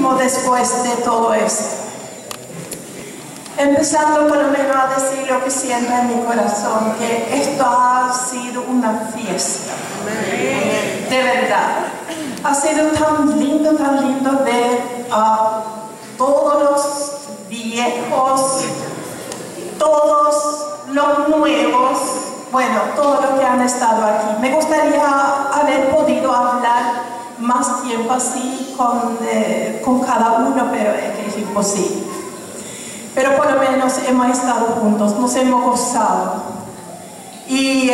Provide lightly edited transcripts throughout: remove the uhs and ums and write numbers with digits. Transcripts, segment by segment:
último después de todo esto. Empezando por lo menos a decir lo que siento en mi corazón, que esto ha sido una fiesta. De verdad. Ha sido tan lindo ver a todos los viejos, todos los nuevos, bueno, todos los que han estado aquí. Me gustaría haber podido hablar más tiempo así con cada uno, pero es que es imposible. Pero por lo menos hemos estado juntos, nos hemos gozado. Y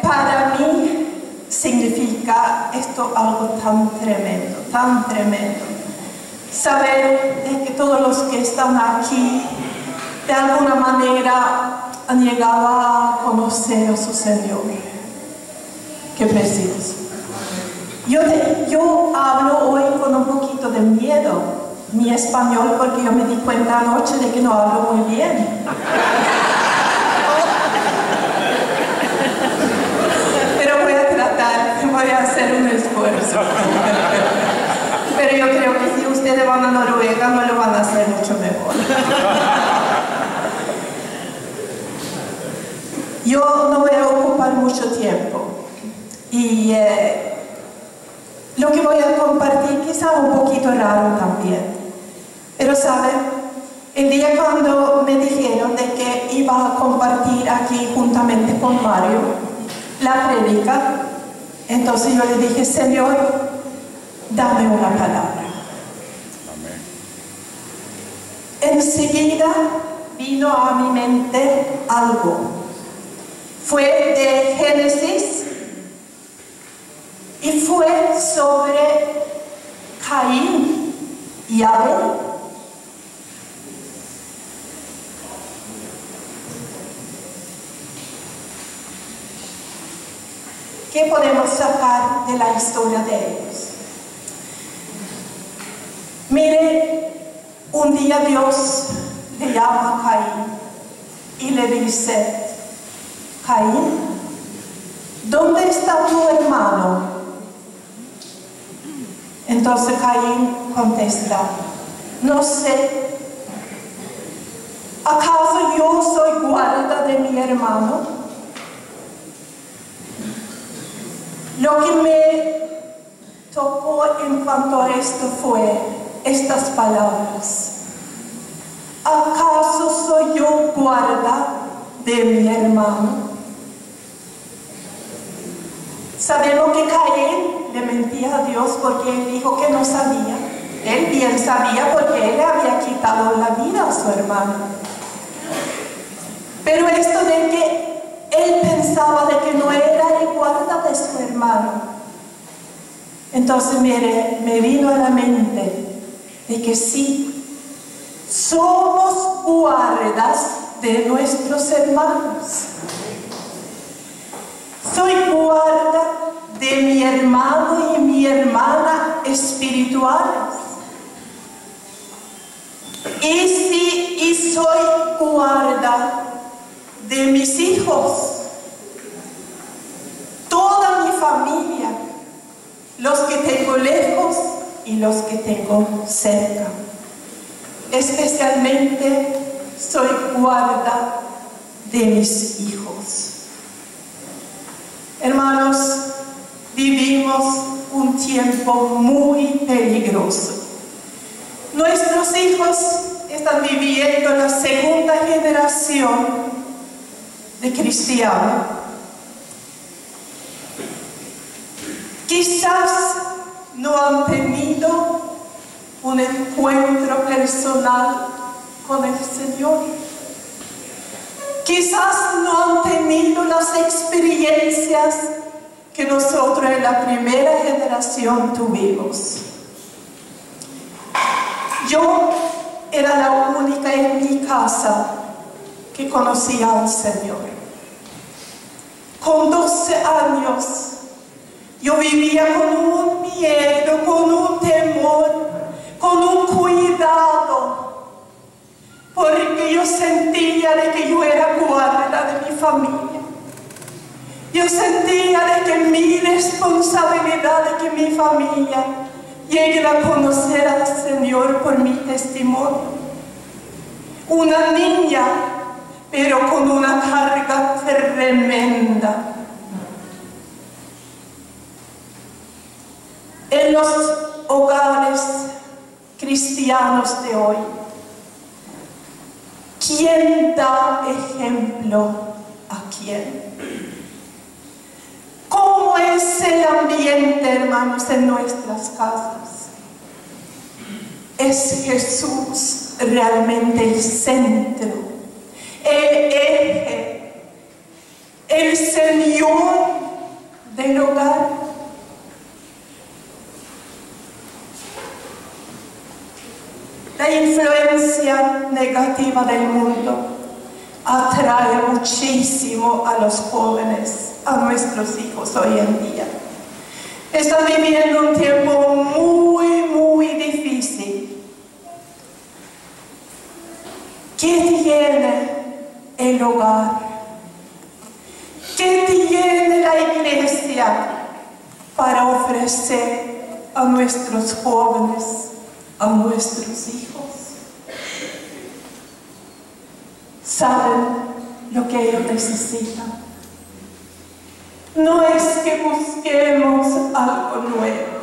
para mí significa esto algo tan tremendo, tan tremendo. Saber de que todos los que están aquí, de alguna manera, han llegado a conocer a su Señor. Qué precioso. Yo hablo hoy con un poquito de miedo. Mi español, porque yo me di cuenta anoche de que no hablo muy bien. Pero voy a tratar, voy a hacer un esfuerzo. Pero yo creo que si ustedes van a Noruega, no lo van a hacer mucho mejor. Yo no voy a ocupar mucho tiempo. Y lo que voy a compartir quizá un poquito raro también. Pero ¿saben? El día cuando me dijeron de que iba a compartir aquí juntamente con Mario la prédica, entonces yo le dije, Señor, dame una palabra. Amén. Enseguida vino a mi mente algo. Fue de Génesis y fue sobre Caín y Abel. ¿Qué podemos sacar de la historia de ellos? Mire, un día Dios le llama a Caín y le dice, Caín, ¿dónde está tu hermano? Entonces Caín contesta, no sé, ¿acaso yo soy guarda de mi hermano? Lo que me tocó en cuanto a esto fue estas palabras. ¿Acaso soy yo guarda de mi hermano? Sabemos que Caín le mentía a Dios porque él dijo que no sabía. Él bien sabía porque él le había quitado la vida a su hermano. Pero esto de que él pensaba de que no era el guarda de su hermano. Entonces, mire, me vino a la mente de que sí, somos guardas de nuestros hermanos. Soy guarda de mi hermano y mi hermana espirituales. Y soy guarda de mis hijos, toda mi familia, los que tengo lejos y los que tengo cerca. Especialmente soy guarda de mis hijos. Hermanos, vivimos un tiempo muy peligroso. Nuestros hijos están viviendo la segunda generación de cristianos. Quizás no han tenido un encuentro personal con el Señor. Quizás no han tenido las experiencias que nosotros en la primera generación tuvimos. Yo era la única en mi casa que conocía al Señor. Con 12 años, yo vivía con un miedo, con un temor, con un cuidado, porque yo sentía de que yo era guarda de mi familia. Yo sentía de que mi responsabilidad, de que mi familia lleguen a conocer al Señor por mi testimonio. Una niña, pero con una carga tremenda. En los hogares cristianos de hoy, ¿quién da ejemplo a quién? ¿Cómo es el ambiente, hermanos, en nuestras casas? ¿Es Jesús realmente el centro, el eje, el Señor del hogar? La influencia negativa del mundo atrae muchísimo a los jóvenes, a nuestros hijos hoy en día. Están viviendo un tiempo muy difícil. ¿Qué tiene el hogar? ¿Qué tiene la iglesia para ofrecer a nuestros jóvenes, a nuestros hijos? ¿Saben lo que ellos necesitan? No es que busquemos algo nuevo.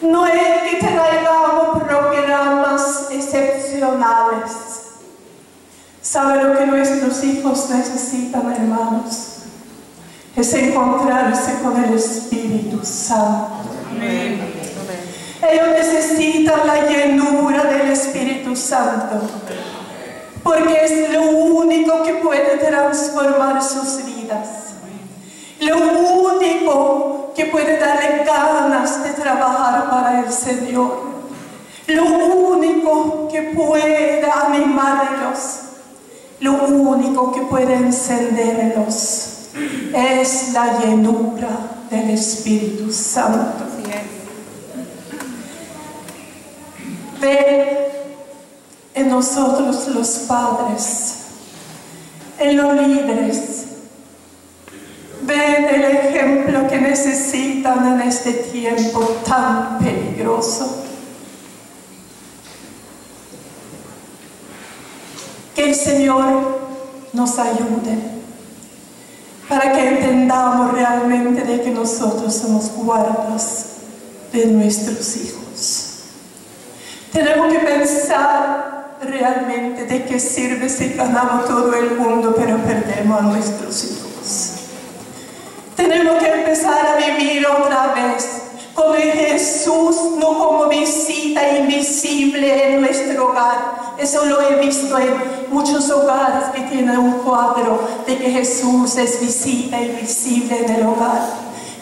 No es que traigamos programas excepcionales. ¿Saben lo que nuestros hijos necesitan, hermanos? Es encontrarse con el Espíritu Santo. Amén. Ellos necesitan la llenura del Espíritu Santo, porque es lo único que puede transformar sus vidas, lo único que puede darle ganas de trabajar para el Señor, lo único que puede animarlos, lo único que puede encenderlos es la llenura del Espíritu Santo. Ven en nosotros los padres, en los líderes. Ven el ejemplo que necesitan en este tiempo tan peligroso. Que el Señor nos ayude para que entendamos realmente de que nosotros somos guardas de nuestros hijos. Tenemos que pensar realmente de qué sirve si ganamos todo el mundo pero perdemos a nuestros hijos. Tenemos que empezar a vivir otra vez con Jesús, no como visita invisible en nuestro hogar. Eso lo he visto en muchos hogares que tienen un cuadro de que Jesús es visita invisible en el hogar.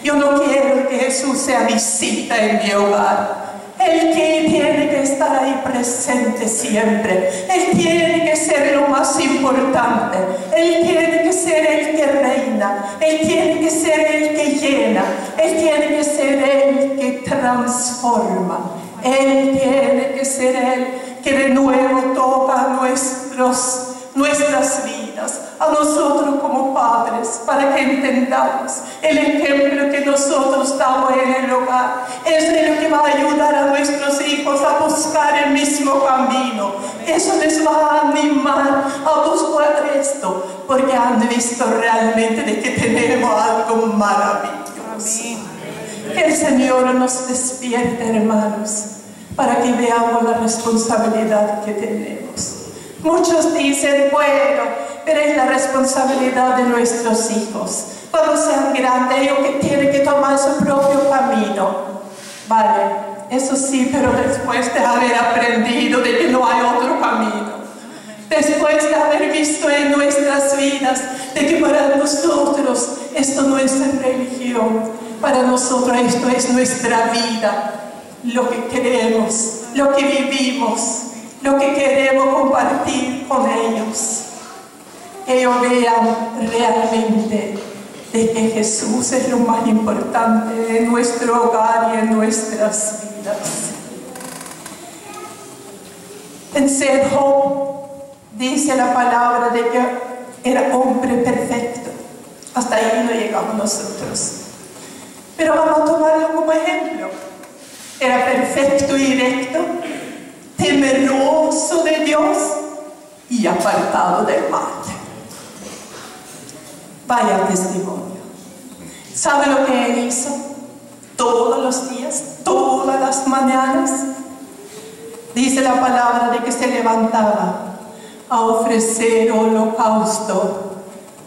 Yo no quiero que Jesús sea visita en mi hogar. Él que tiene que estar ahí presente siempre. Él tiene que ser lo más importante. Él tiene que ser el que reina. Él tiene que ser el que llena. Él tiene que ser el que transforma. Él tiene que ser el que de nuevo toca nuestras vidas, a nosotros como padres, para que entendamos el ejemplo que nosotros damos en el hogar. Es lo que va a ayudar a nuestros hijos a buscar el mismo camino. Eso les va a animar a buscar esto, porque han visto realmente de que tenemos algo maravilloso. Que el Señor nos despierte, hermanos, para que veamos la responsabilidad que tenemos. Muchos dicen, bueno, pero es la responsabilidad de nuestros hijos. Cuando sean grandes, ellos que tienen que tomar su propio camino. Vale, eso sí, pero después de haber aprendido de que no hay otro camino. Después de haber visto en nuestras vidas de que para nosotros esto no es religión. Para nosotros esto es nuestra vida. Lo que queremos, lo que vivimos, lo que queremos compartir con ellos. Que ellos vean realmente de que Jesús es lo más importante en nuestro hogar y en nuestras vidas. En Job dice la palabra de que era hombre perfecto. Hasta ahí no llegamos nosotros. Pero vamos a tomarlo como ejemplo. Era perfecto y recto, temeroso de Dios y apartado del mal. Vaya testimonio. ¿Sabe lo que él hizo? Todos los días, todas las mañanas, dice la palabra de que se levantaba a ofrecer holocausto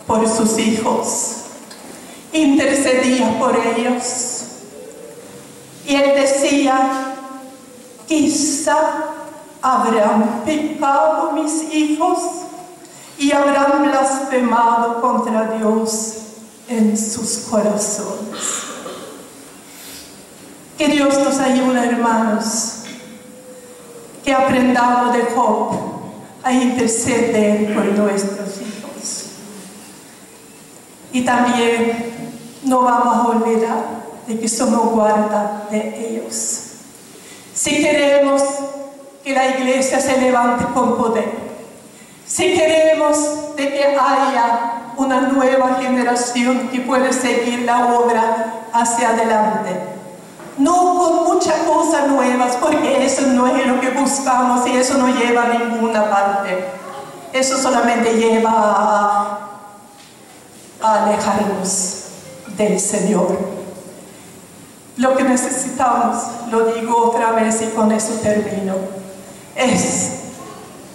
por sus hijos, intercedía por ellos. Y él decía, quizá habrán pecado mis hijos y habrán blasfemado contra Dios en sus corazones. Que Dios nos ayude, hermanos, que aprendamos de Job a interceder por nuestros hijos. Y también no vamos a olvidar de que somos guarda de ellos. Si queremos que la iglesia se levante con poder, si queremos de que haya una nueva generación que puede seguir la obra hacia adelante, no con muchas cosas nuevas, porque eso no es lo que buscamos y eso no lleva a ninguna parte. Eso solamente lleva a alejarnos del Señor. Lo que necesitamos, lo digo otra vez y con eso termino, es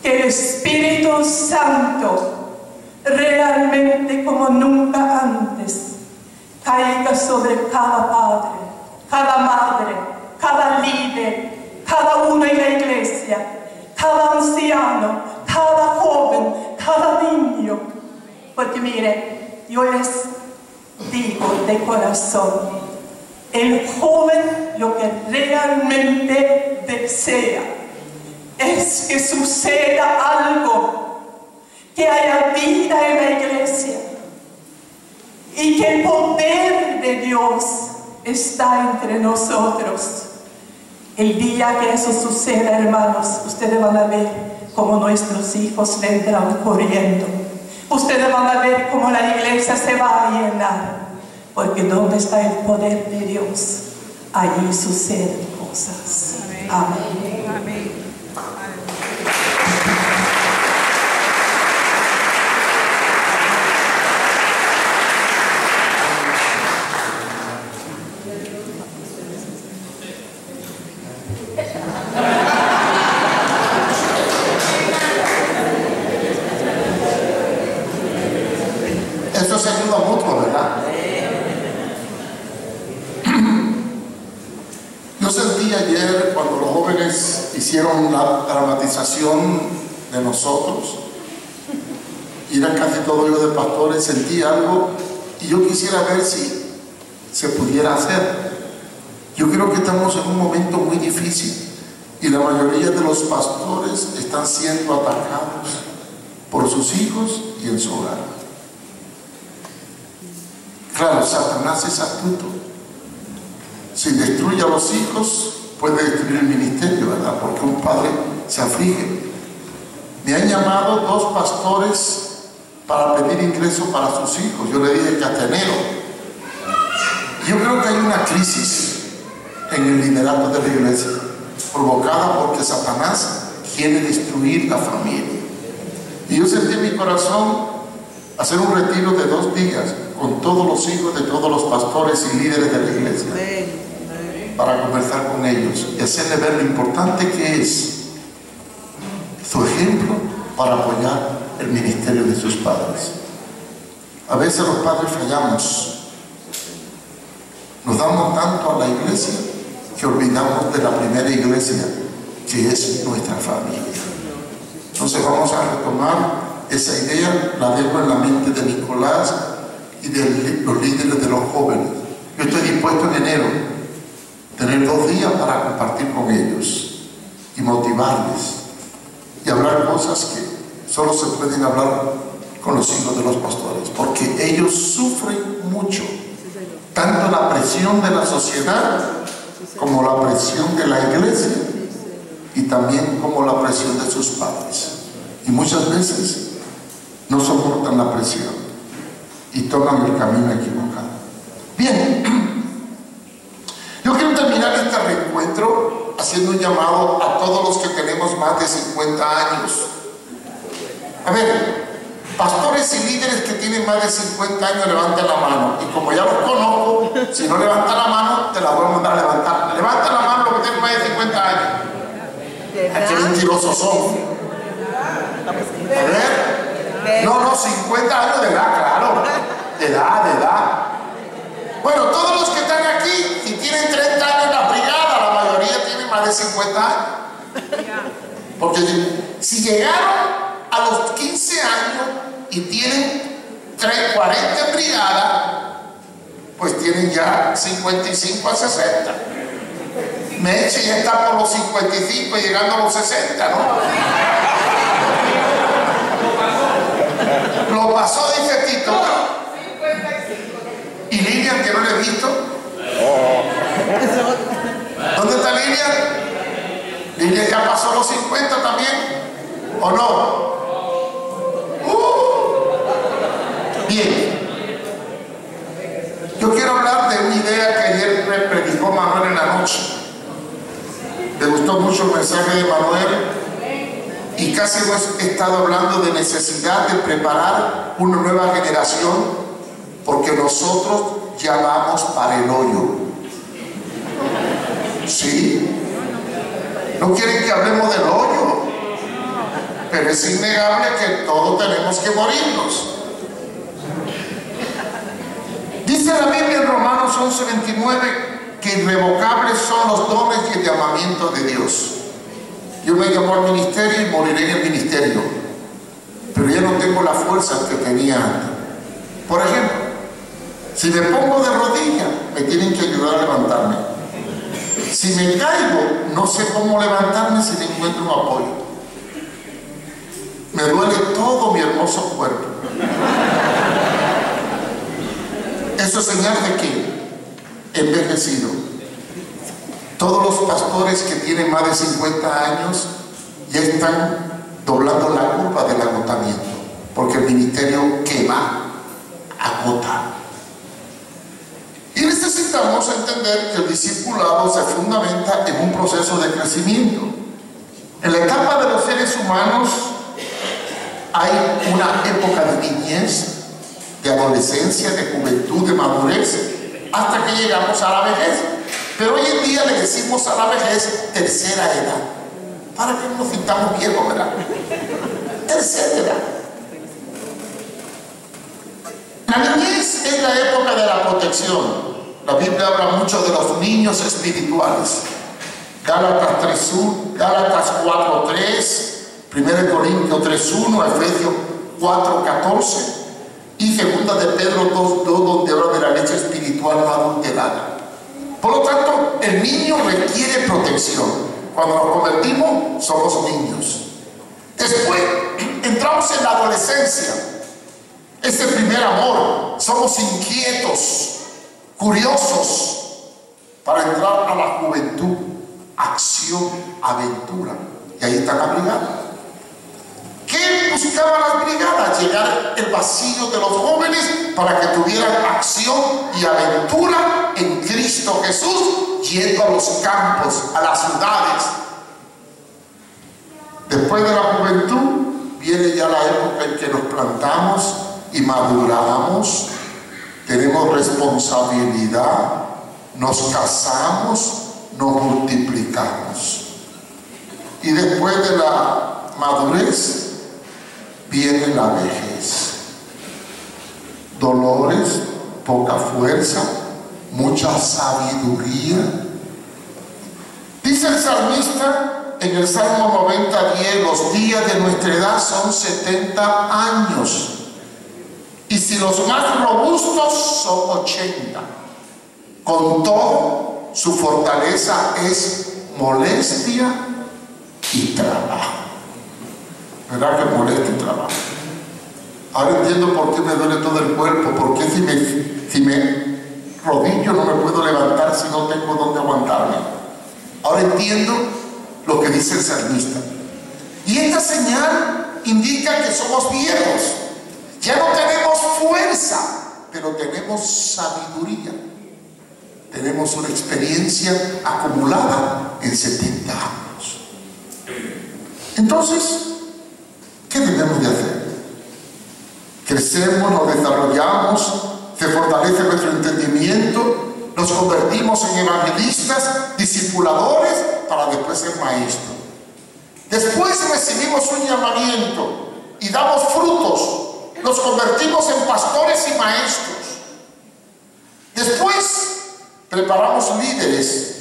que el Espíritu Santo realmente como nunca antes caiga sobre cada padre, cada madre, cada líder, cada uno en la iglesia, cada anciano, cada joven, cada niño. Porque mire, yo les digo de corazón, el joven lo que realmente desea es que suceda algo, que haya vida en la iglesia y que el poder de Dios está entre nosotros. El día que eso suceda, hermanos, ustedes van a ver cómo nuestros hijos vendrán corriendo. Ustedes van a ver cómo la iglesia se va a llenar. Porque donde está el poder de Dios, allí suceden cosas. Amén. Amén. Esto se ayuda mucho, ¿verdad? Yo sentí ayer cuando los jóvenes hicieron la dramatización de nosotros, y eran casi todos los de pastores, sentí algo y yo quisiera ver si se pudiera hacer. Yo creo que estamos en un momento muy difícil y la mayoría de los pastores están siendo atacados por sus hijos y en su hogar. Claro, Satanás es astuto. Si destruye a los hijos, puede destruir el ministerio, ¿verdad? Porque un padre se aflige. Me han llamado 2 pastores para pedir ingreso para sus hijos. Yo le dije que hasta enero. Yo creo que hay una crisis en el liderato de la iglesia, provocada porque Satanás quiere destruir la familia. Y yo sentí en mi corazón hacer un retiro de 2 días con todos los hijos de todos los pastores y líderes de la iglesia, para conversar con ellos y hacerle ver lo importante que es su ejemplo para apoyar el ministerio de sus padres. A veces los padres fallamos, nos damos tanto a la iglesia que olvidamos de la primera iglesia, que es nuestra familia. Entonces vamos a retomar esa idea, la dejo en la mente de Nicolás y de los líderes de los jóvenes. Yo estoy dispuesto en enero tener 2 días para compartir con ellos y motivarles y hablar cosas que solo se pueden hablar con los hijos de los pastores, porque ellos sufren mucho, tanto la presión de la sociedad como la presión de la iglesia y también como la presión de sus padres, y muchas veces no soportan la presión y toman el camino equivocado. Bien, yo quiero terminar este recuento encuentro haciendo un llamado a todos los que tenemos más de 50 años. A ver, pastores y líderes que tienen más de 50 años, levanten la mano. Y como ya los conozco, si no levantan la mano, te la voy a mandar a levantar. Levanta la mano los que tienen más de 50 años. Qué mentirosos son. A ver. No, 50 años de edad, claro. De edad. Bueno, todos los que están aquí, si tienen 30 años en la brigada, la mayoría tienen más de 50 años. Porque si llegaron a los 15 años y tienen 40 en brigada, pues tienen ya 55 a 60. Meche ya está por los 55 y llegando a los 60, ¿no? Lo pasó, dice Tito. ¿Y Lilian, que no le he visto? ¿Dónde está Lilian? ¿Lilian ya pasó los 50 también? ¿O no? Bien. Yo quiero hablar de una idea que ayer predicó Manuel en la noche. Me gustó mucho el mensaje de Manuel. Y casi hemos estado hablando de necesidad de preparar una nueva generación, porque nosotros ya vamos para el hoyo. ¿Sí? No quieren que hablemos del hoyo, pero es innegable que todos tenemos que morirnos. Dice la Biblia en Romanos 11:29 que irrevocables son los dones y el llamamiento de Dios. Yo me llamó al ministerio y moriré en el ministerio, pero ya no tengo la fuerza que tenía antes. Por ejemplo, si me pongo de rodillas, me tienen que ayudar a levantarme. Si me caigo, no sé cómo levantarme si no encuentro un apoyo. Me duele todo mi hermoso cuerpo. ¿Eso es señal de qué? Envejecido. Todos los pastores que tienen más de 50 años ya están doblando la curva del agotamiento, porque el ministerio quema, agota. Y necesitamos entender que el discipulado se fundamenta en un proceso de crecimiento. En la etapa de los seres humanos hay una época de niñez, de adolescencia, de juventud, de madurez, hasta que llegamos a la vejez. Pero hoy en día le decimos a la vejez tercera edad. ¿Para qué nos sintamos viejos, verdad? Tercera edad. La niñez es la época de la protección. La Biblia habla mucho de los niños espirituales. Gálatas 3:1, Gálatas 4:3, 1 Corintios 3:1, Efesios 4:14 y 2 de Pedro 2:2, donde habla de la leche espiritual no adulterada. Por lo tanto, el niño requiere protección. Cuando nos convertimos, somos niños. Después, entramos en la adolescencia. Ese primer amor. Somos inquietos, curiosos, para entrar a la juventud. Acción, aventura. Y ahí está la brigada. ¿Qué buscaban las brigadas? Llegar el vacío de los jóvenes para que tuvieran acción y aventura en Cristo Jesús, yendo a los campos, a las ciudades. Después de la juventud viene ya la época en que nos plantamos y maduramos, tenemos responsabilidad, nos casamos, nos multiplicamos. Y después de la madurez viene la vejez. Dolores, poca fuerza, mucha sabiduría. Dice el salmista en el Salmo 90:10, los días de nuestra edad son 70 años. Y si los más robustos son 80. Con todo, su fortaleza es molestia y trabajo. ¿Verdad que molesta y trabajo? Ahora entiendo por qué me duele todo el cuerpo, porque si me rodillo no me puedo levantar si no tengo dónde aguantarme. Ahora entiendo lo que dice el salmista. Y esta señal indica que somos viejos. Ya no tenemos fuerza, pero tenemos sabiduría. tenemos una experiencia acumulada en 70 años. Entonces, ¿qué debemos de hacer? Crecemos, nos desarrollamos, se fortalece nuestro entendimiento, nos convertimos en evangelistas, discipuladores, para después ser maestros. Después recibimos un llamamiento y damos frutos, nos convertimos en pastores y maestros. Después preparamos líderes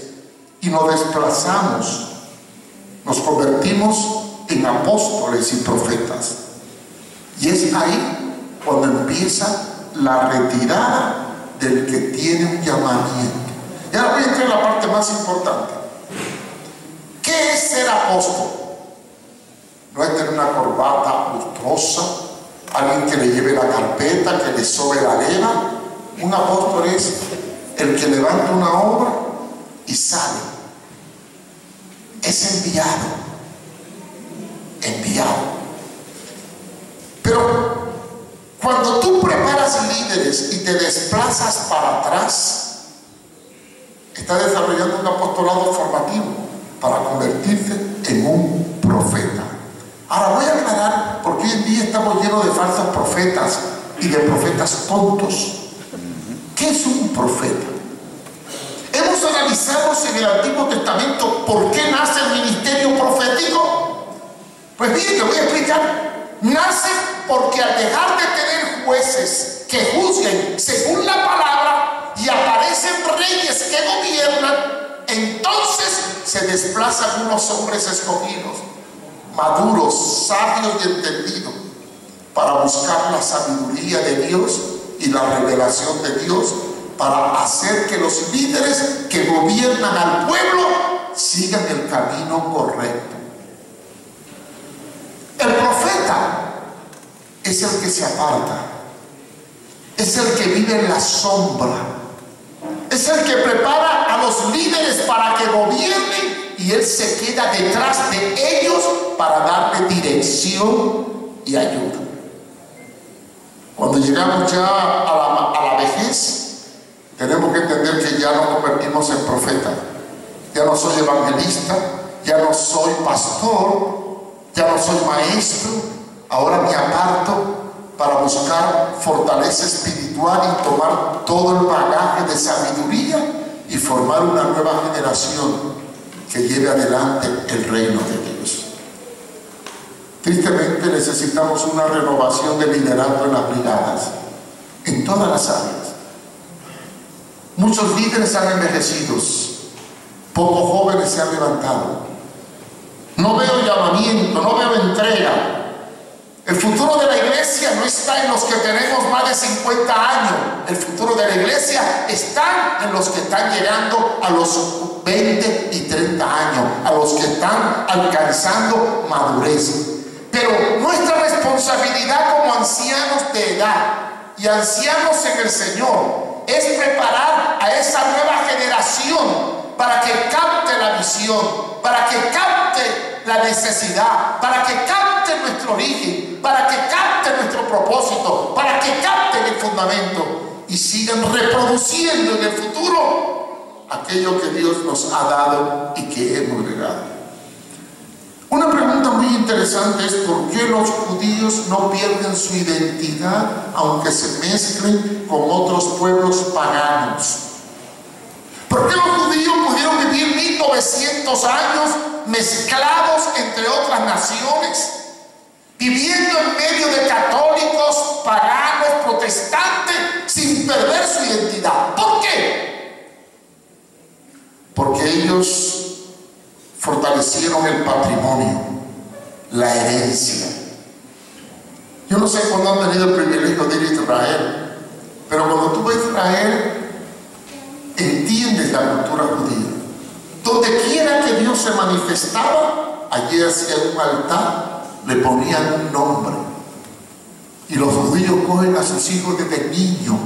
y nos desplazamos, nos convertimos en apóstoles y profetas. Y es ahí cuando empieza la retirada del que tiene un llamamiento. Y ahora voy a entrar en la parte más importante. ¿Qué es ser apóstol? No es tener una corbata lustrosa, alguien que le lleve la carpeta, que le sobe la leva. Un apóstol es el que levanta una obra y sale. Es enviado. Pero cuando tú preparas líderes y te desplazas para atrás, estás desarrollando un apostolado formativo para convertirte en un profeta. Ahora voy a aclarar, porque hoy en día estamos llenos de falsos profetas y de profetas tontos. ¿Qué es un profeta? Hemos analizado en el Antiguo Testamento por qué nace el ministerio profético. Pues bien, te voy a explicar. Nace porque al dejar de tener jueces que juzguen según la palabra y aparecen reyes que gobiernan, entonces se desplazan unos hombres escogidos, maduros, sabios y entendidos, para buscar la sabiduría de Dios y la revelación de Dios, para hacer que los líderes que gobiernan al pueblo sigan el camino correcto. El profeta es el que se aparta, es el que vive en la sombra, es el que prepara a los líderes para que gobiernen y él se queda detrás de ellos para darle dirección y ayuda. Cuando llegamos ya a la vejez, tenemos que entender que ya nos convertimos en profeta. Ya no soy evangelista, ya no soy pastor, ya no soy maestro, ahora me aparto para buscar fortaleza espiritual y tomar todo el bagaje de sabiduría y formar una nueva generación que lleve adelante el reino de Dios. Tristemente necesitamos una renovación de liderazgo en las brigadas, en todas las áreas. Muchos líderes han envejecido, pocos jóvenes se han levantado. No veo llamamiento, no veo entrega. El futuro de la iglesia no está en los que tenemos más de 50 años. El futuro de la iglesia está en los que están llegando a los 20 y 30 años, a los que están alcanzando madurez. Pero nuestra responsabilidad como ancianos de edad y ancianos en el Señor es preparar a esa nueva generación para que capte la visión, para que capte la necesidad, para que capte nuestro origen, para que capte nuestro propósito, para que capten el fundamento y sigan reproduciendo en el futuro aquello que Dios nos ha dado y que hemos legado. Una pregunta muy interesante es: ¿por qué los judíos no pierden su identidad aunque se mezclen con otros pueblos paganos? ¿Por qué los judíos pudieron vivir 1900 años mezclados entre otras naciones, viviendo en medio de católicos, paganos, protestantes, sin perder su identidad? ¿Por qué? Porque ellos fortalecieron el patrimonio, la herencia. Yo no sé cuándo han tenido el privilegio de ir a Israel, pero cuando tú vas a Israel, entiendes la cultura judía. Donde quiera que Dios se manifestaba, allí hacían un altar, le ponían un nombre. Y los judíos cogen a sus hijos desde niños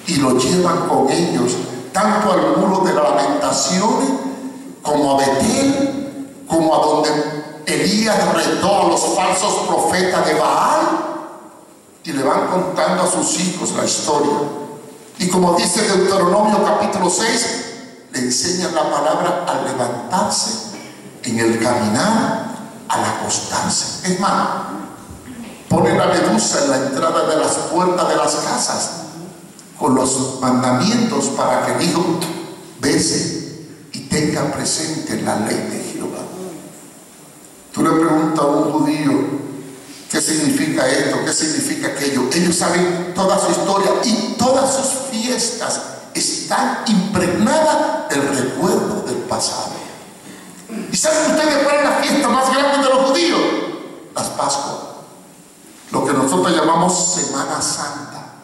y los llevan con ellos, tanto al muro de las lamentaciones, como a Betel, como a donde Elías retó a los falsos profetas de Baal, y le van contando a sus hijos la historia. Y como dice Deuteronomio capítulo 6, le enseñan la palabra al levantarse, en el caminar, al acostarse. Es más, pone la medusa en la entrada de las puertas de las casas con los mandamientos para que el hijo bese y tenga presente la ley de Jehová. Tú le preguntas a un judío qué significa esto, qué significa aquello. Ellos saben toda su historia y todas sus fiestas están impregnadas del recuerdo del pasado. ¿Y saben ustedes cuál es la fiesta más grande de los judíos? Las Pascuas, lo que nosotros llamamos Semana Santa.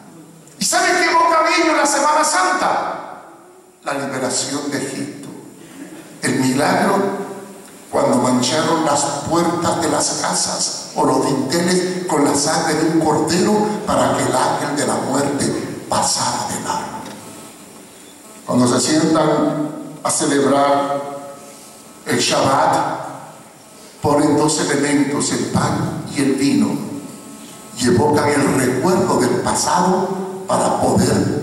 ¿Y saben qué boca vino en la Semana Santa? La liberación de Egipto, el milagro cuando mancharon las puertas de las casas o los dinteles con la sangre de un cordero para que el ángel de la muerte pasara de largo. Cuando se sientan a celebrar el Shabbat, ponen dos elementos, el pan y el vino, y evocan el recuerdo del pasado para poder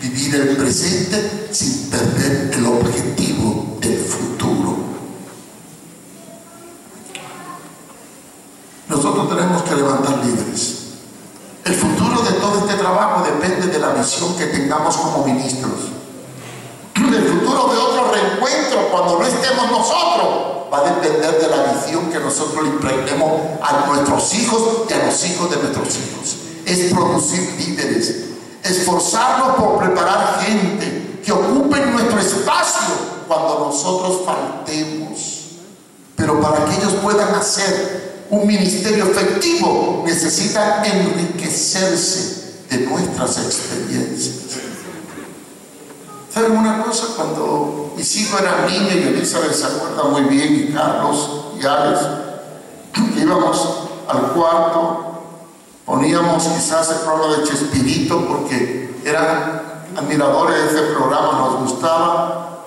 vivir el presente sin perder el objetivo del futuro. Nosotros tenemos que levantar líderes. El futuro de todo este trabajo depende de la visión que tengamos como ministros. El futuro de otro reencuentro, cuando no estemos nosotros, va a depender de la visión que nosotros le impregnemos a nuestros hijos y a los hijos de nuestros hijos. Es producir líderes, esforzarnos por preparar gente que ocupen nuestro espacio cuando nosotros faltemos. Pero para que ellos puedan hacer un ministerio efectivo, necesitan enriquecerse de nuestras experiencias. ¿Saben una cosa? Cuando mis hijos eran niños, y Elizabeth se acuerda muy bien, y Carlos y Alex, que íbamos al cuarto, poníamos quizás el programa de Chespirito porque eran admiradores de ese programa, nos gustaba,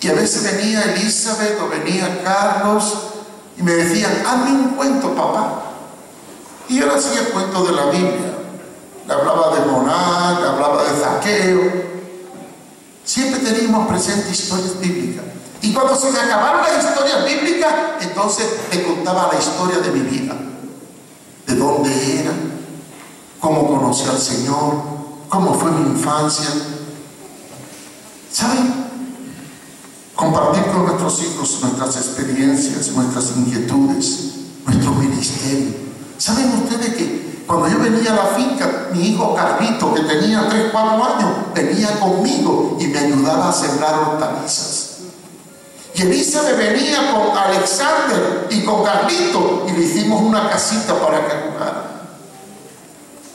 y a veces venía Elizabeth o venía Carlos y me decían: hazme un cuento, papá. Y yo le hacía el cuento de la Biblia. Le hablaba de Moná, le hablaba de Zaqueo. Siempre teníamos presente historias bíblicas. Y cuando se me acabaron las historias bíblicas, entonces le contaba la historia de mi vida. De dónde era, cómo conocí al Señor, cómo fue mi infancia. ¿Saben? Compartir con nuestros hijos nuestras experiencias, nuestras inquietudes, nuestro ministerio. ¿Saben ustedes que cuando yo venía a la finca, mi hijo Carlito, que tenía 3, 4 años, venía conmigo y me ayudaba a sembrar hortalizas? Y Elizabeth venía con Alexander y con Carlito y le hicimos una casita para que jugaran.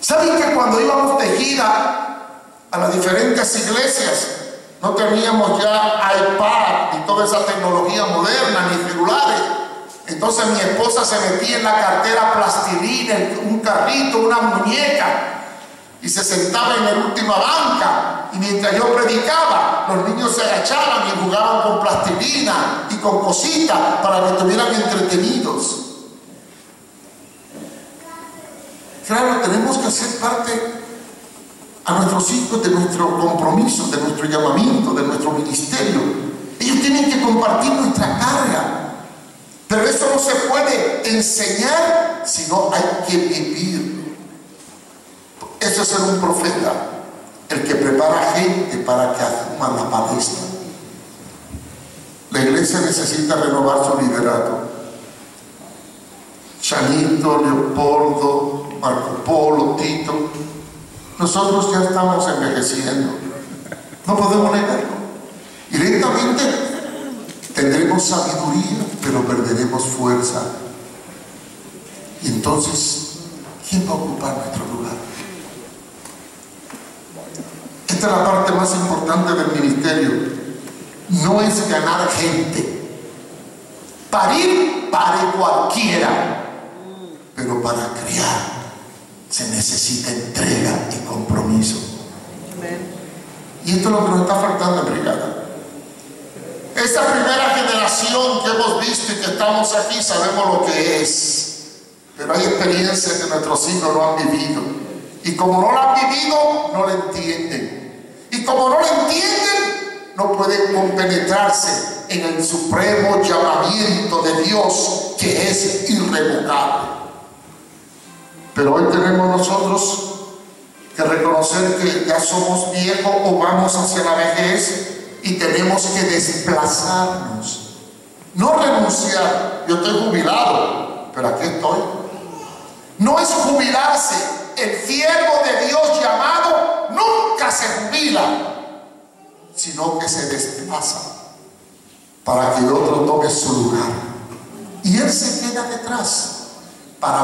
¿Saben que cuando íbamos de gira a las diferentes iglesias, no teníamos ya iPad ni toda esa tecnología moderna, ni celulares? Entonces mi esposa se metía en la cartera plastilina, un carrito, una muñeca, y se sentaba en la última banca, y mientras yo predicaba, los niños se agachaban y jugaban con plastilina y con cositas para que estuvieran entretenidos. Claro, tenemos que hacer parte a nuestros hijos de nuestro compromiso, de nuestro llamamiento, de nuestro ministerio. Ellos tienen que compartir nuestra carga. Pero eso no se puede enseñar, sino hay que vivir. Eso es ser un profeta, el que prepara gente para que asuma la palestra. La iglesia necesita renovar su liderato. Chanito, Leopoldo, Marco Polo, Tito, nosotros ya estamos envejeciendo. No podemos negarlo. Y lentamente tendremos sabiduría, pero perderemos fuerza. Y entonces, ¿quién va a ocupar nuestro lugar? Esta es la parte más importante del ministerio. No es ganar gente. Parir, pare cualquiera. Pero para criar se necesita entrega y compromiso. Y esto es lo que nos está faltando en Brigada. Esta primera generación que hemos visto y que estamos aquí sabemos lo que es, pero hay experiencias que nuestros hijos no han vivido, y como no la han vivido, no la entienden, y como no la entienden, no puede compenetrarse en el supremo llamamiento de Dios, que es irrevocable. Pero hoy tenemos nosotros que reconocer que ya somos viejos o vamos hacia la vejez y tenemos que desplazarnos. No renunciar. Yo estoy jubilado, pero aquí estoy. No es jubilarse. El siervo de Dios llamado nunca se jubila, sino que se desplaza para que el otro tome su lugar. Y él se queda detrás para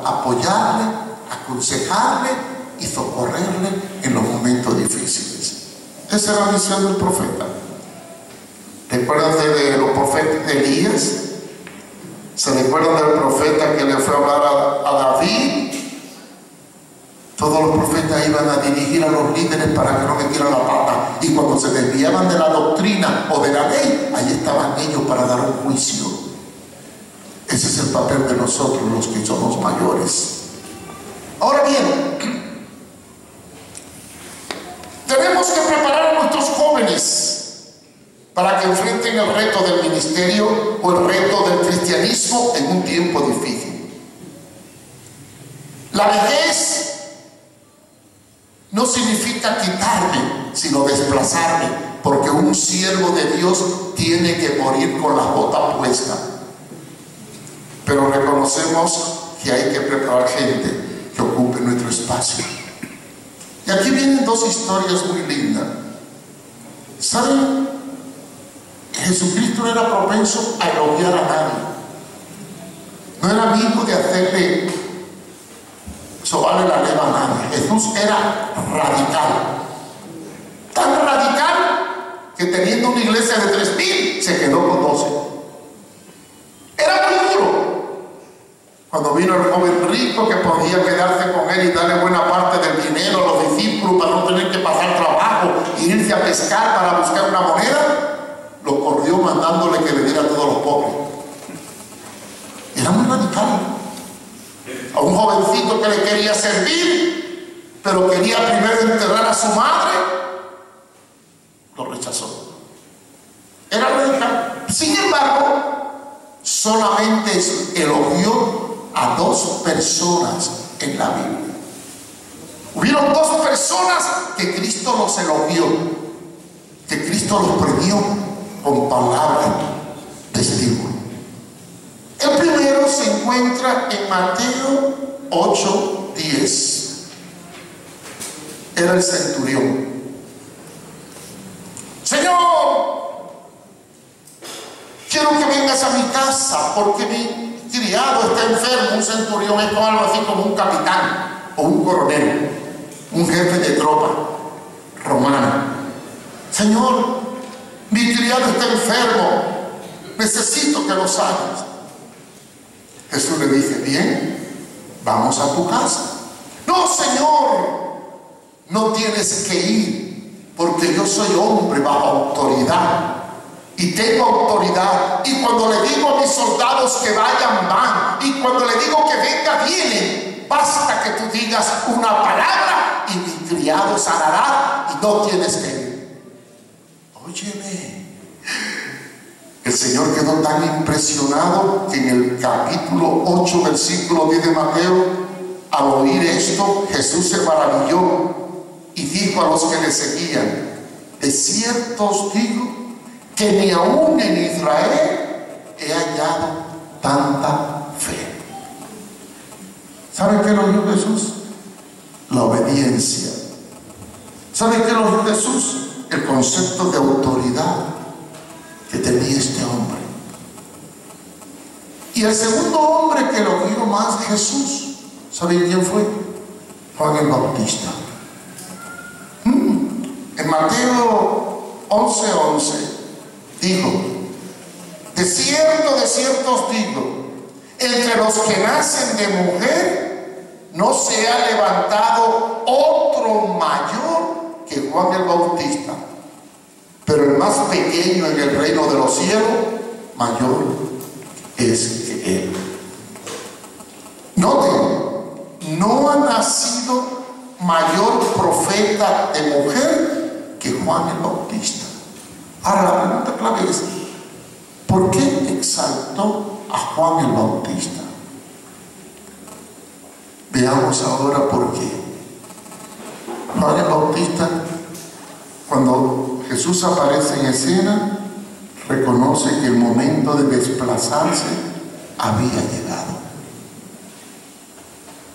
apoyarle, aconsejarle y socorrerle en los momentos difíciles. Esa es la misión del profeta. ¿Recuerdan de los profetas de Elías? ¿Se recuerdan del profeta que le fue a hablar a David? Todos los profetas iban a dirigir a los líderes para que no metieran la pata. Y cuando se desviaban de la doctrina o de la ley, ahí estaban ellos para dar un juicio. Ese es el papel de nosotros, los que somos mayores. Ahora bien, tenemos que preparar a nuestros jóvenes para que enfrenten el reto del ministerio o el reto del cristianismo en un tiempo difícil. La vejez no significa quitarme, sino desplazarme, porque un siervo de Dios tiene que morir con la bota puesta. Pero reconocemos que hay que preparar gente que ocupe nuestro espacio. Y aquí vienen dos historias muy lindas. ¿Saben? Jesucristo no era propenso a elogiar a nadie. No era amigo de hacerle sobarle la leva a nadie. Jesús era radical. Tan radical que teniendo una iglesia de 3,000 se quedó con 12. Era muy duro. Cuando vino el joven rico que podía quedarse con él y darle buena parte del dinero a los discípulos para no tener que pasar trabajo e irse a pescar para buscar una moneda, lo corrió mandándole que le diera a todos los pobres. Era muy radical. A un jovencito que le quería servir, pero quería primero enterrar a su madre, lo rechazó. Era radical. Sin embargo, solamente elogió a 2 personas en la Biblia. Hubieron 2 personas que Cristo los elogió, que Cristo los premió con palabras de estímulo. El primero se encuentra en Mateo 8:10. Era el centurión. Señor, quiero que vengas a mi casa porque mi criado está enfermo. Un centurión es como algo así como un capitán o un coronel, un jefe de tropa romana. Señor, mi criado está enfermo, necesito que lo sanes. Jesús le dice, bien, vamos a tu casa. No, Señor, no tienes que ir, porque yo soy hombre bajo autoridad y tengo autoridad, y cuando le digo a mis soldados que vayan, van, y cuando le digo que venga, vienen. Basta que tú digas una palabra y mi criado sanará, y no tienes que ir. Óyeme. El Señor quedó tan impresionado que en el capítulo 8, versículo 10 de Mateo, al oír esto, Jesús se maravilló y dijo a los que le seguían, de cierto os digo que ni aún en Israel he hallado tanta fe. ¿Saben qué elogió Jesús? La obediencia. ¿Saben qué elogió Jesús? El concepto de autoridad que tenía este hombre. Y el segundo hombre que elogió más Jesús, ¿saben quién fue? Juan el Bautista. En Mateo 11:11 dijo, de cierto os digo, entre los que nacen de mujer no se ha levantado otro mayor que Juan el Bautista, pero el más pequeño en el reino de los cielos, mayor es que él. Noten, no ha nacido mayor profeta de mujer que Juan el Bautista. Ahora la pregunta clave es, ¿por qué exaltó a Juan el Bautista? Veamos ahora por qué. Juan el Bautista, cuando Jesús aparece en escena, reconoce que el momento de desplazarse había llegado.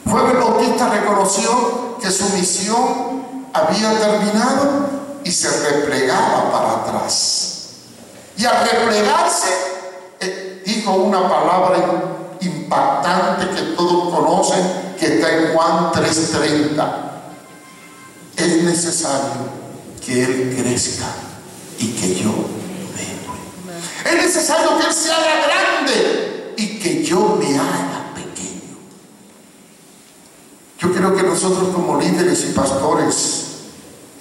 Juan el Bautista reconoció que su misión había terminado y se replegaba para atrás. Y al replegarse, dijo una palabra impactante que todos conocen, que está en Juan 3:30. Es necesario que Él crezca y que yo mengue. Es necesario que Él se haga grande y que yo me haga pequeño. Yo creo que nosotros como líderes y pastores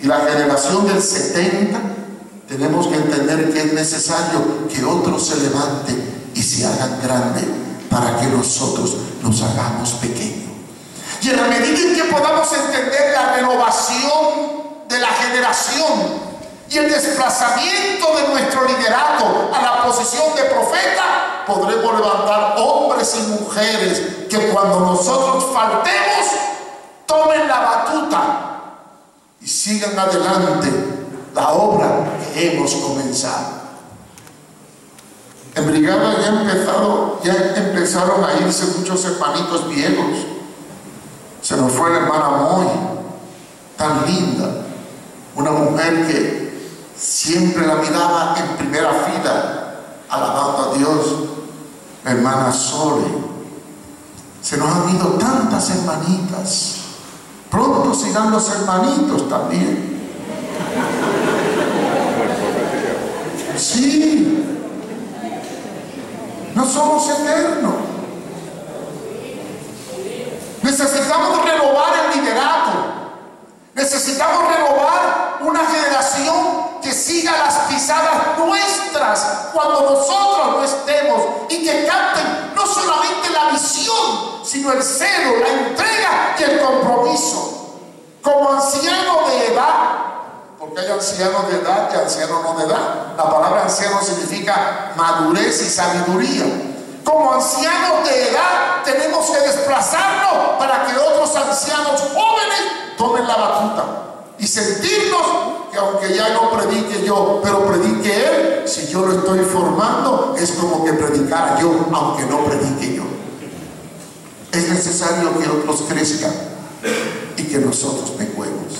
y la generación del 70 tenemos que entender que es necesario que otros se levanten y se hagan grandes para que nosotros nos hagamos pequeños. Y en la medida en que podamos entender la renovación de la generación y el desplazamiento de nuestro liderato a la posición de profeta, podremos levantar hombres y mujeres que cuando nosotros faltemos tomen la batuta y sigan adelante la obra que hemos comenzado. En brigada ya empezaron a irse muchos hermanitos viejos. Se nos fue la hermana Moy, tan linda, una mujer que siempre la miraba en primera fila, alabando a Dios. La hermana Sole. Se nos han ido tantas hermanitas. Pronto serán los hermanitos también. Sí, no somos eternos. Necesitamos renovar el liderato. Necesitamos renovar una generación que siga las pisadas nuestras cuando nosotros no estemos y que capten no solamente la visión, sino el celo, la entrega y el compromiso. Como anciano de edad, porque hay ancianos de edad y ancianos no de edad. La palabra anciano significa madurez y sabiduría. Como ancianos de edad tenemos que desplazarnos para que otros ancianos jóvenes tomen la batuta y sentirnos que aunque ya no predique yo, pero predique él, si yo lo estoy formando es como que predicara yo, aunque no predique yo. Es necesario que otros crezcan y que nosotros menguemos.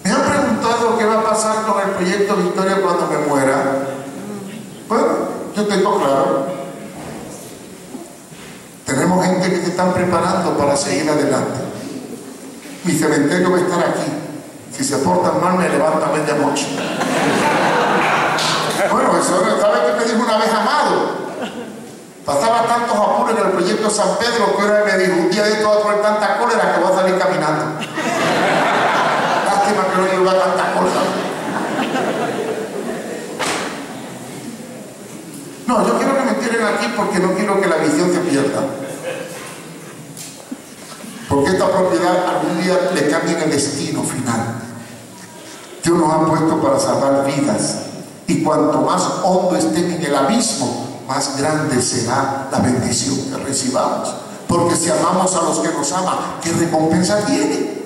Me han preguntado qué va a pasar con el proyecto Victoria cuando me muera. Bueno, yo tengo claro. Tenemos gente que se están preparando para seguir adelante. Mi cementerio va a estar aquí. Si se portan mal, me levanto a medianoche. Bueno, eso, ¿sabe qué me dijo una vez Amado? Pasaba tantos apuros en el proyecto San Pedro que ahora me dijo, un día de todo va a poner tanta cólera que voy a salir caminando. Lástima que no lleva tanta cólera. No, yo quiero que me tiren aquí porque no quiero que la visión se pierda. Porque esta propiedad algún día le cambien el destino final. Dios nos ha puesto para salvar vidas. Y cuanto más hondo estén en el abismo, más grande será la bendición que recibamos. Porque si amamos a los que nos aman, ¿qué recompensa tiene?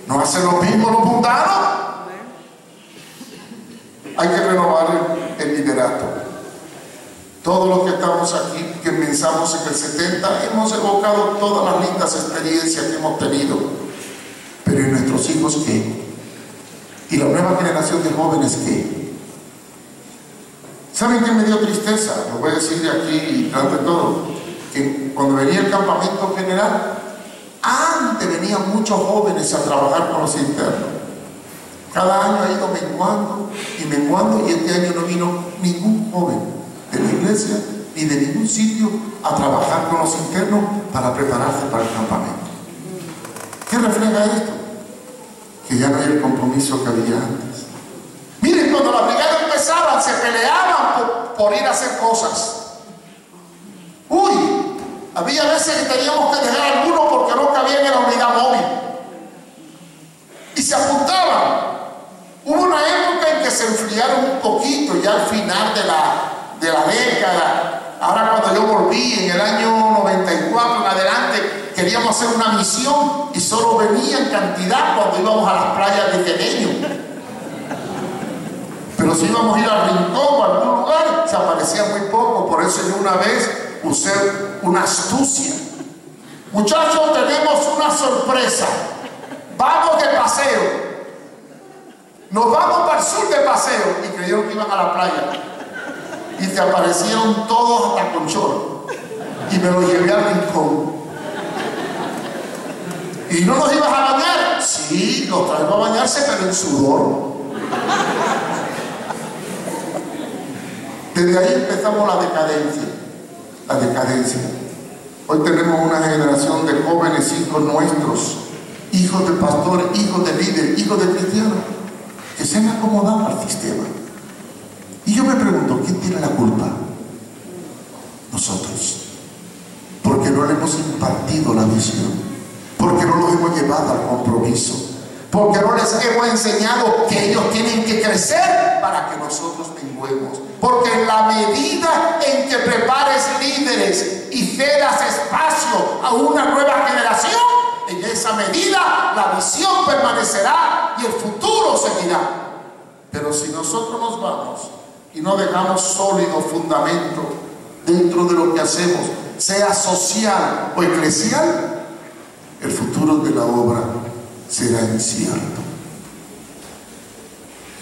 ¿No hacen lo mismo los mundanos? Hay que renovar el liderato. Todos los que estamos aquí, que pensamos en el 70, hemos evocado todas las lindas experiencias que hemos tenido. Pero ¿y nuestros hijos qué? ¿Y la nueva generación de jóvenes qué? ¿Saben qué me dio tristeza? Lo voy a decir de aquí, ante todo, que cuando venía el campamento general, antes venían muchos jóvenes a trabajar con los internos. Cada año ha ido menguando, y este año no vino ningún joven de la iglesia ni de ningún sitio a trabajar con los internos para prepararse para el campamento. ¿Qué refleja esto? Que ya no hay el compromiso que había antes. Miren, cuando la brigada empezaba, se peleaban por ir a hacer cosas. Uy, había veces que teníamos que dejar algunos porque no cabían en la unidad móvil. Y se apuntaban. Hubo una época en que se enfriaron queríamos hacer una misión y solo venía en cantidad cuando íbamos a las playas de Quedeño. Pero si íbamos a ir al Rincón o a algún lugar, se aparecía muy poco. Por eso yo una vez usé una astucia. Muchachos, tenemos una sorpresa. Vamos de paseo. Nos vamos para el sur de paseo. Y creyeron que iban a la playa. Y se aparecieron todos hasta con chorro. Y me los llevé al Rincón. ¿Y no nos ibas a bañar? Sí, los traigo a bañarse, pero en sudor. Desde ahí empezamos la decadencia. La decadencia. Hoy tenemos una generación de jóvenes hijos nuestros, hijos de pastor, hijos de líder, hijos de cristianos, que se han acomodado al sistema. Y yo me pregunto, ¿quién tiene la culpa? Nosotros. Porque no le hemos impartido la visión, porque no los hemos llevado al compromiso, porque no les hemos enseñado que ellos tienen que crecer para que nosotros menguemos. Porque en la medida en que prepares líderes y cedas espacio a una nueva generación, en esa medida la visión permanecerá y el futuro seguirá. Pero si nosotros nos vamos y no dejamos sólido fundamento dentro de lo que hacemos, sea social o eclesial, el futuro de la obra será incierto.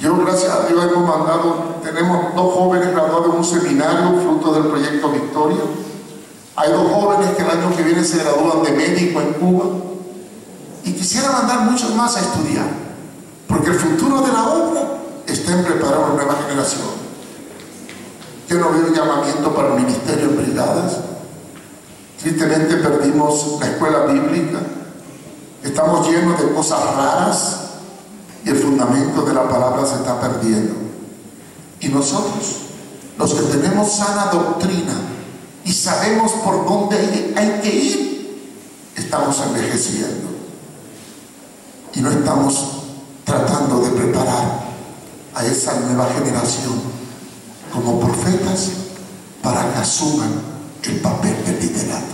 Yo, gracias a Dios, tenemos 2 jóvenes graduados de un seminario fruto del proyecto Victoria. Hay 2 jóvenes que el año que viene se gradúan de médico en Cuba. Y quisiera mandar muchos más a estudiar, porque el futuro de la obra está en preparar una nueva generación. Yo no veo un llamamiento para el ministerio en brigadas. Tristemente perdimos la escuela bíblica. Estamos llenos de cosas raras y el fundamento de la palabra se está perdiendo. Y nosotros, los que tenemos sana doctrina y sabemos por dónde hay que ir, estamos envejeciendo y no estamos tratando de preparar a esa nueva generación como profetas para que asuman el papel del liderato.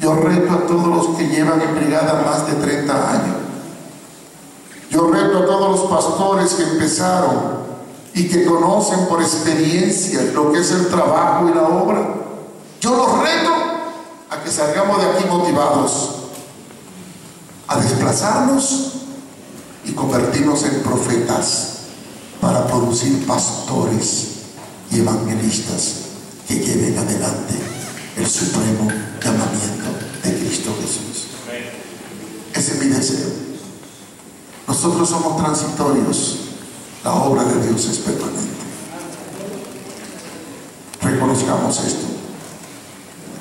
Yo reto a todos los que llevan en brigada más de 30 años. Yo reto a todos los pastores que empezaron y que conocen por experiencia lo que es el trabajo y la obra. Yo los reto a que salgamos de aquí motivados a desplazarnos y convertirnos en profetas para producir pastores y evangelistas que lleven adelante el supremo llamamiento de Cristo Jesús. Ese es mi deseo. Nosotros somos transitorios, la obra de Dios es permanente. Reconozcamos esto.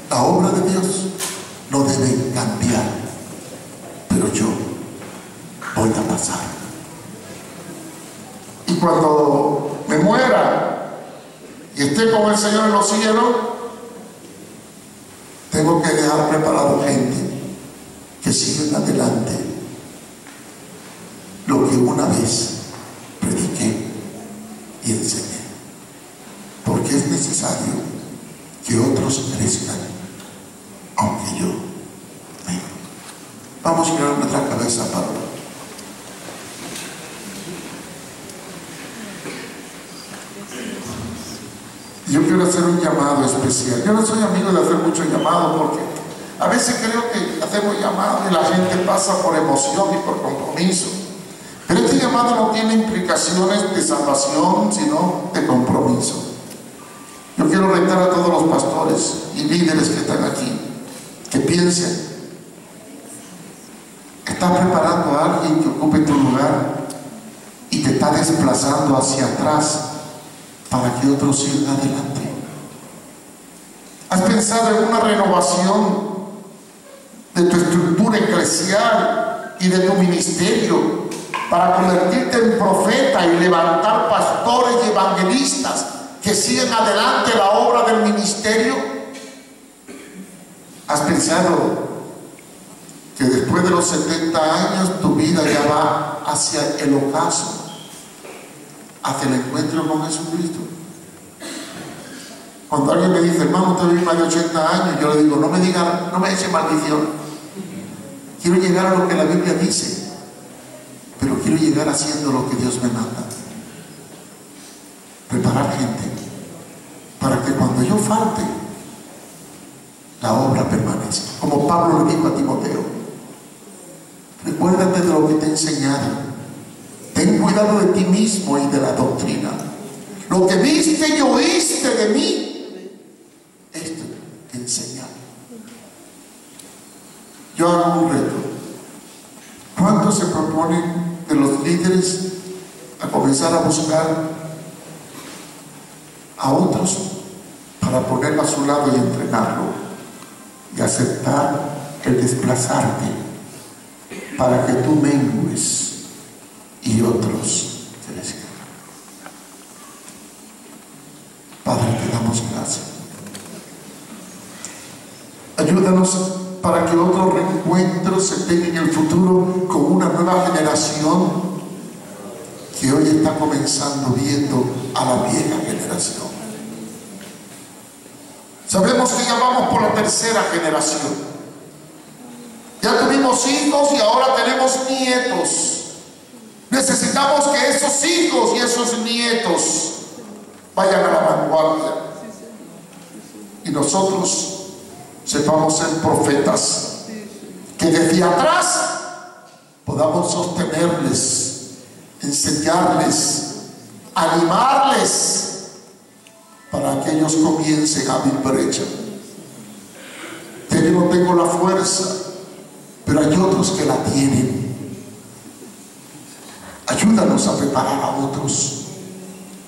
La obra de Dios no debe cambiar, pero yo voy a pasar. Y cuando me muera y esté con el Señor en los cielos, tengo que dejar preparado gente que siga adelante lo que una vez prediqué y enseñé, porque es necesario que otros crezcan, aunque yo venga. Vamos a girar nuestra cabeza para orar. Yo quiero hacer un llamado especial. Yo no soy amigo de hacer muchos llamados porque a veces creo que hacemos llamados y la gente pasa por emoción y por compromiso. Pero este llamado no tiene implicaciones de salvación, sino de compromiso. Yo quiero retar a todos los pastores y líderes que están aquí, que piensen, estás preparando a alguien que ocupe tu lugar y te está desplazando hacia atrás para que otros sigan adelante. ¿Has pensado en una renovación de tu estructura eclesial y de tu ministerio para convertirte en profeta y levantar pastores y evangelistas que sigan adelante la obra del ministerio? ¿Has pensado que después de los 70 años tu vida ya va hacia el ocaso, hacia el encuentro con Jesucristo? Cuando alguien me dice, hermano, usted vive más de 80 años, yo le digo, no me eche maldición. Quiero llegar a lo que la Biblia dice, pero quiero llegar haciendo lo que Dios me manda. Preparar gente para que cuando yo falte, la obra permanezca. Como Pablo le dijo a Timoteo, recuérdate de lo que te he enseñado. Ten cuidado de ti mismo y de la doctrina. Lo que viste y oíste de mí, esto te enseña. Yo hago un reto. ¿Cuántos se proponen de los líderes a comenzar a buscar a otros para ponerlo a su lado y entrenarlo y aceptar el desplazarte para que tú mengues y otros crezcan? Padre, te damos gracias. Ayúdanos para que otro reencuentro se tenga en el futuro con una nueva generación que hoy está comenzando viendo a la vieja generación. Sabemos que ya vamos por la tercera generación. Ya tuvimos hijos y ahora tenemos nietos. Necesitamos que esos hijos y esos nietos vayan a la vanguardia. Y nosotros sepamos ser profetas que desde atrás podamos sostenerles, enseñarles, animarles para que ellos comiencen a abrir brecha. Que yo no tengo la fuerza, pero hay otros que la tienen. Ayúdanos a preparar a otros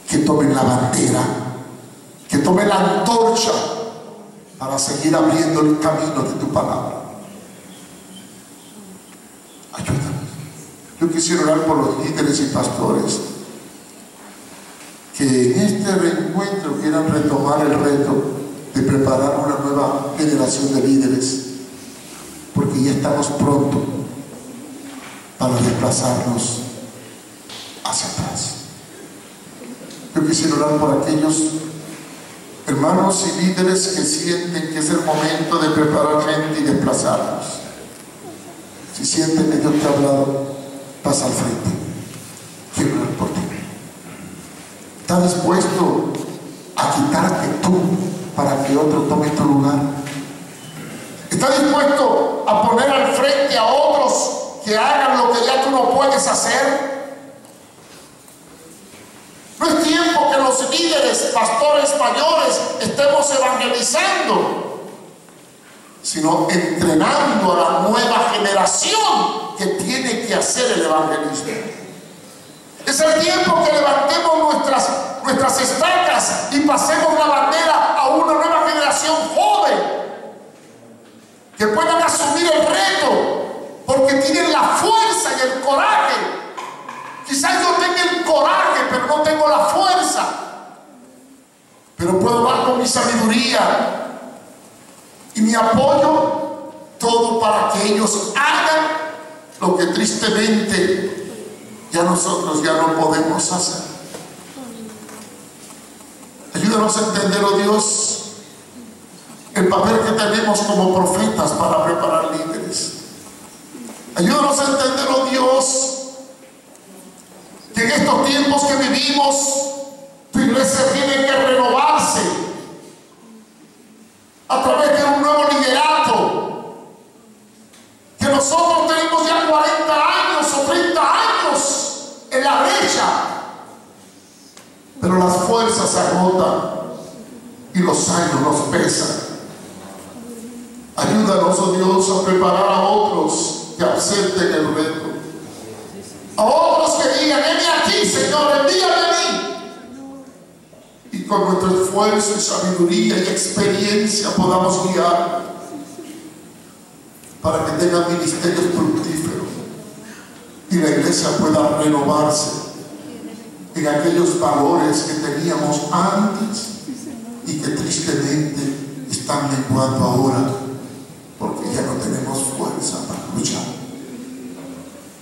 que tomen la bandera, que tomen la antorcha para seguir abriendo el camino de tu palabra. Ayúdanos. Yo quisiera orar por los líderes y pastores que en este reencuentro quieran retomar el reto de preparar una nueva generación de líderes, porque ya estamos pronto para desplazarnos hacia atrás. Yo quisiera orar por aquellos hermanos y líderes que sienten que es el momento de preparar gente y desplazarnos. Si sienten que Dios te ha hablado, pasa al frente. Quiero orar por ti. ¿Estás dispuesto a quitarte tú para que otro tome tu lugar? ¿Estás dispuesto a poner al frente a otros que hagan lo que ya tú no puedes hacer? No es tiempo que los líderes, pastores mayores, estemos evangelizando, sino entrenando a la nueva generación que tiene que hacer el evangelismo. Es el tiempo que levantemos nuestras estacas y pasemos la bandera a una nueva generación joven que puedan asumir el reto porque tienen la fuerza y el coraje. Quizás yo tenga el coraje, pero no tengo la fuerza. Pero puedo dar con mi sabiduría y mi apoyo todo para que ellos hagan lo que tristemente nosotros ya no podemos hacer. Ayúdanos a entender, oh Dios, el papel que tenemos como profetas para preparar líderes. Ayúdanos a entender, oh Dios, que en estos tiempos que vivimos, tu iglesia tiene que renovarse a través de un nuevo liderato. Que nosotros tenemos ya 40 años o 30 años en la brecha, pero las fuerzas se agotan y los años nos pesan. Ayúdanos, oh Dios, a preparar a otros que acepten el reto, a otros que digan: heme aquí, Señor, envíame a mí. Y con nuestro esfuerzo y sabiduría y experiencia podamos guiar para que tengan ministerios fructíferos y la iglesia pueda renovarse en aquellos valores que teníamos antes y que tristemente están menguando ahora porque ya no tenemos fuerza para luchar.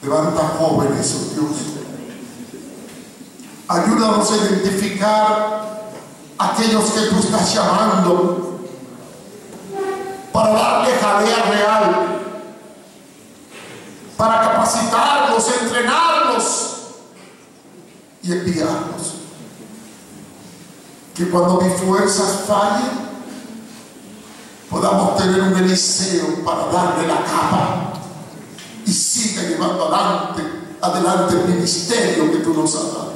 Levanta jóvenes, oh Dios. Ayúdanos a identificar aquellos que tú estás llamando para darle jalea real, para capacitarlos, entrenarlos y enviarlos. Que cuando mis fuerzas fallen, podamos tener un Eliseo para darle la capa y siga llevando adelante el ministerio que tú nos has dado.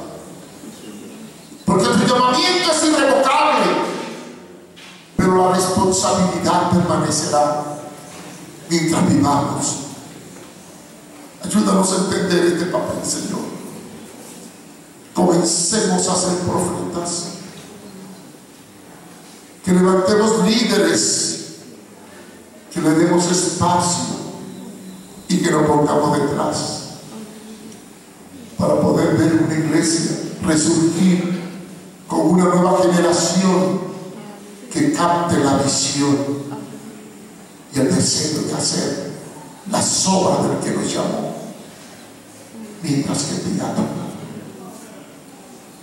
Porque tu llamamiento es irrevocable, pero la responsabilidad permanecerá mientras vivamos. Ayúdanos a entender este papel, Señor. Comencemos a ser profetas. Que levantemos líderes, que le demos espacio y que nos pongamos detrás para poder ver una iglesia resurgir con una nueva generación que capte la visión y el deseo de hacer las obras del que nos llamó, mientras que Pilato.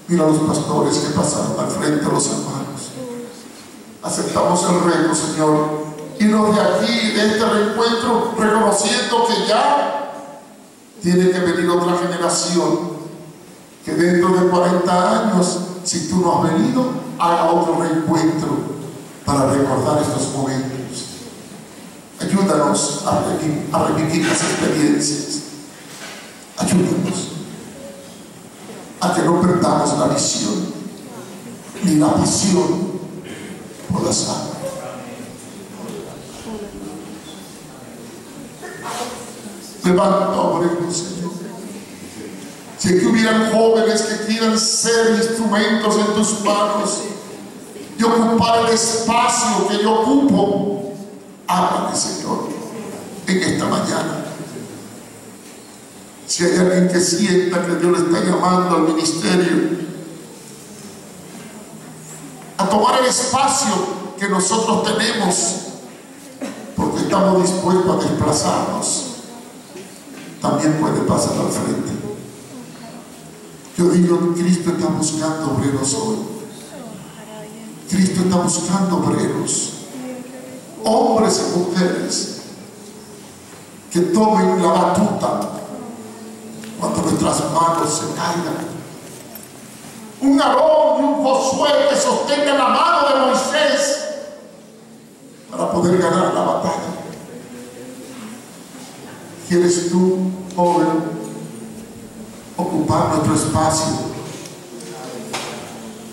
Mira a los pastores que pasaron al frente, a los hermanos. Aceptamos el reto, Señor, irnos de aquí, de este reencuentro, reconociendo que ya tiene que venir otra generación que dentro de 40 años, si tú no has venido, haga otro reencuentro para recordar estos momentos. Ayúdanos a revivir las experiencias. Ayúdanos a que no perdamos la visión ni la pasión por la sangre. Levanta, oremos, Señor. Si aquí hubieran jóvenes que quieran ser instrumentos en tus manos y ocupar el espacio que yo ocupo, háblame, Señor, en esta mañana. Si hay alguien que sienta que Dios le está llamando al ministerio a tomar el espacio que nosotros tenemos, porque estamos dispuestos a desplazarnos, también puede pasar al frente. Yo digo, Cristo está buscando obreros hoy. Cristo está buscando obreros, hombres y mujeres, que tomen la batuta cuando nuestras manos se caigan. Un Aarón y un Josué que sostengan la mano de Moisés para poder ganar la batalla. ¿Quieres tú, joven, ocupar nuestro espacio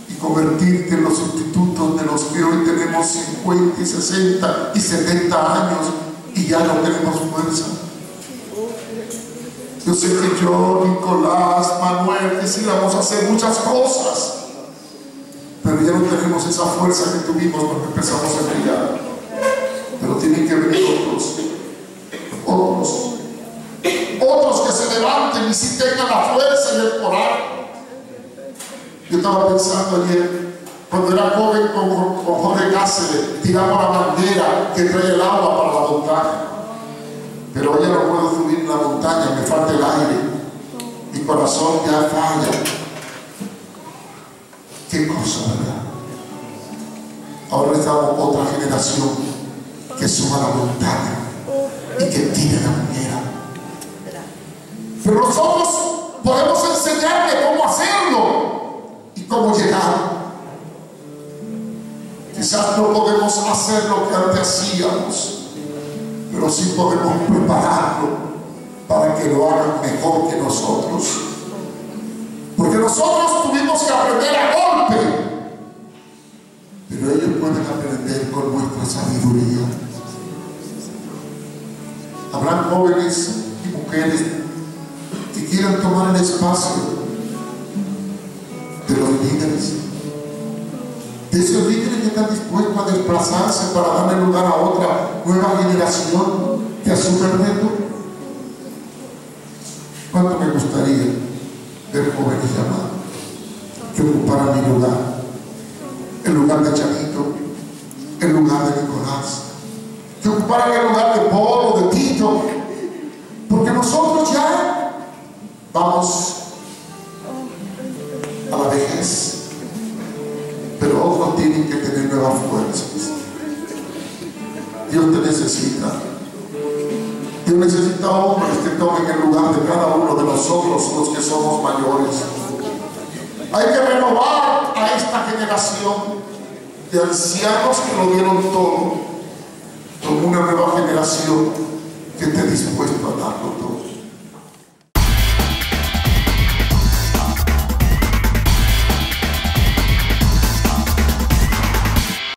y convertirte en los sustitutos de los que hoy tenemos 50 y 60 y 70 años y ya no tenemos fuerza? Yo sé que yo, Nicolás, Manuel, quisiéramos hacer muchas cosas, pero ya no tenemos esa fuerza que tuvimos porque empezamos a brillar. Pero tienen que venir otros que se levanten y si tengan la fuerza y el coraje. Yo estaba pensando ayer, cuando era joven con Jorge Cáceres, tiramos la bandera que trae el agua para la montaña. Pero hoy ya no puedo subir la montaña, me falta el aire, mi corazón ya falla. Qué cosa, ¿verdad? Ahora necesitamos otra generación que suba la montaña y que tire la bandera. Pero nosotros podemos enseñarle cómo hacerlo y cómo llegar. Quizás no podemos hacer lo que antes hacíamos, pero sí podemos prepararlo para que lo hagan mejor que nosotros. Porque nosotros tuvimos que aprender a golpe, pero ellos pueden aprender con nuestra sabiduría. Habrán jóvenes y mujeres que quieran tomar el espacio de los líderes, de esos líderes que están dispuestos a desplazarse para darle lugar a otra nueva generación que asume el reto. ¿Cuánto me gustaría ver jóvenes llamados que ocuparan mi lugar, el lugar de Chanito, el lugar de Nicolás, que ocuparan el lugar de Polo, de Tito, porque nosotros ya vamos a la vejez, pero otros tienen que tener nuevas fuerzas. Dios te necesita. Dios necesita hombres que tomen el lugar de cada uno de nosotros, los que somos mayores. Hay que renovar a esta generación de ancianos que lo dieron todo, como una nueva generación que esté dispuesto a darlo todo.